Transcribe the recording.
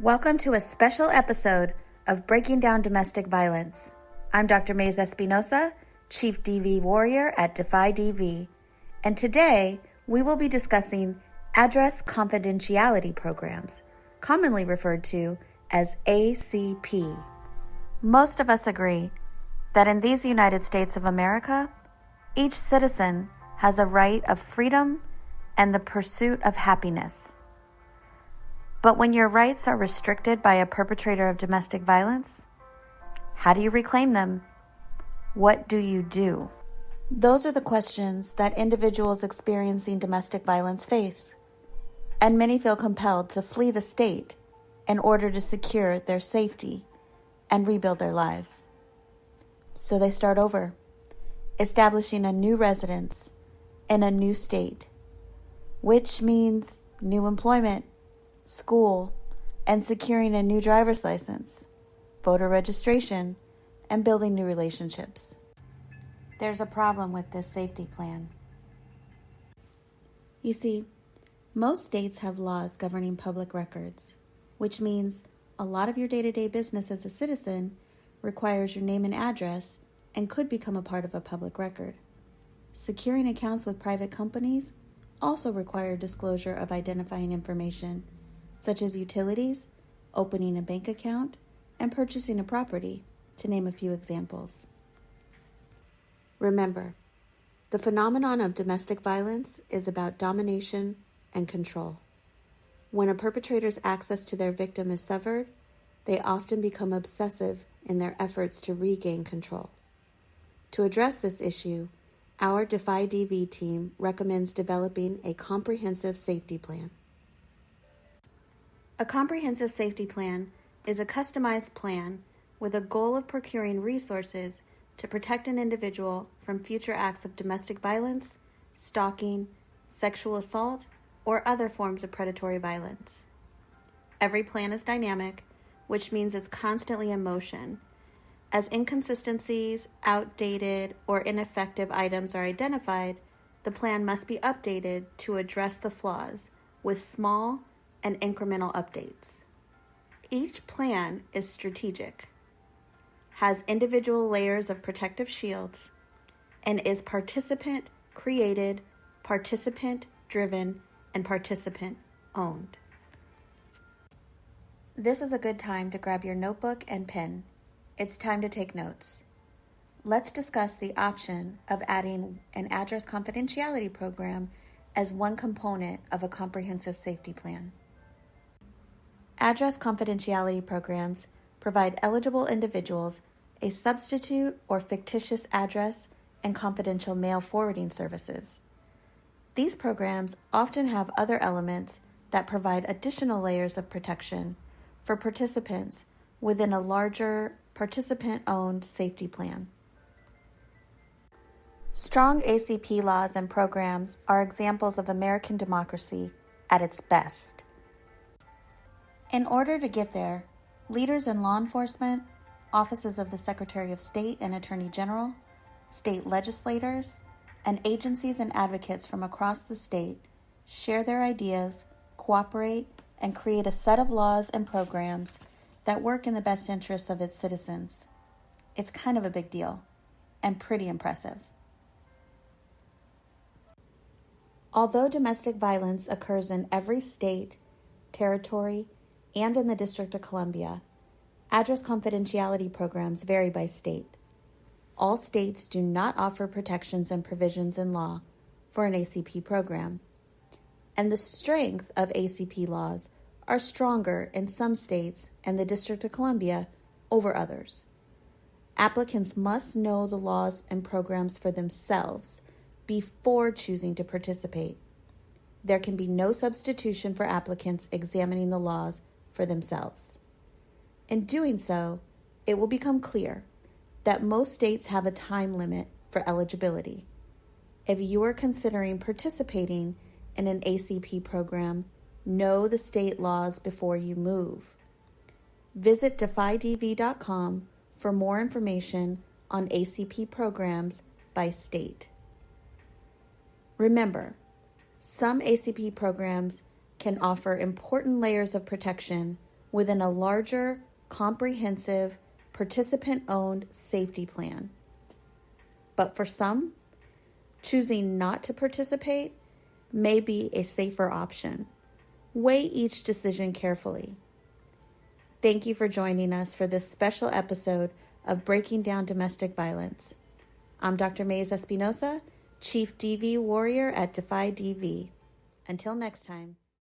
Welcome to a special episode of Breaking Down Domestic Violence. I'm Dr. Mays Espinosa, Chief DV Warrior at DEFYDV, and today we will be discussing Address Confidentiality Programs, commonly referred to as ACP. Most of us agree that in these United States of America, each citizen has a right of freedom and the pursuit of happiness. But when your rights are restricted by a perpetrator of domestic violence, how do you reclaim them? What do you do? Those are the questions that individuals experiencing domestic violence face, and many feel compelled to flee the state in order to secure their safety and rebuild their lives. So they start over, establishing a new residence in a new state, which means new employment, school, and securing a new driver's license, voter registration, and building new relationships. There's a problem with this safety plan. You see, most states have laws governing public records, which means a lot of your day-to-day business as a citizen requires your name and address and could become a part of a public record. Securing accounts with private companies also require disclosure of identifying information, such as utilities, opening a bank account, and purchasing a property, to name a few examples. Remember, the phenomenon of domestic violence is about domination and control. When a perpetrator's access to their victim is severed, they often become obsessive in their efforts to regain control. To address this issue, our DEFYDV team recommends developing a comprehensive safety plan. A comprehensive safety plan is a customized plan with a goal of procuring resources to protect an individual from future acts of domestic violence, stalking, sexual assault, or other forms of predatory violence. Every plan is dynamic, which means it's constantly in motion. As inconsistencies, outdated, or ineffective items are identified, the plan must be updated to address the flaws with small and incremental updates. Each plan is strategic, has individual layers of protective shields, and is participant-created, participant-driven, and participant-owned. This is a good time to grab your notebook and pen. It's time to take notes. Let's discuss the option of adding an address confidentiality program as one component of a comprehensive safety plan. Address confidentiality programs provide eligible individuals a substitute or fictitious address and confidential mail forwarding services. These programs often have other elements that provide additional layers of protection for participants within a larger participant-owned safety plan. Strong ACP laws and programs are examples of American democracy at its best. In order to get there, leaders in law enforcement, offices of the Secretary of State and Attorney General, state legislators, and agencies and advocates from across the state share their ideas, cooperate, and create a set of laws and programs that work in the best interests of its citizens. It's kind of a big deal and pretty impressive. Although domestic violence occurs in every state, territory, and in the District of Columbia, address confidentiality programs vary by state. All states do not offer protections and provisions in law for an ACP program, and the strength of ACP laws are stronger in some states and the District of Columbia over others. Applicants must know the laws and programs for themselves before choosing to participate. There can be no substitution for applicants examining the laws for themselves. In doing so, it will become clear that most states have a time limit for eligibility. If you are considering participating in an ACP program, know the state laws before you move. Visit DEFYDV.com for more information on ACP programs by state. Remember, some ACP programs can offer important layers of protection within a larger, comprehensive, participant-owned safety plan. But for some, choosing not to participate may be a safer option. Weigh each decision carefully. Thank you for joining us for this special episode of Breaking Down Domestic Violence. I'm Dr. Mays Espinosa, Chief DV Warrior at DEFYDV. Until next time.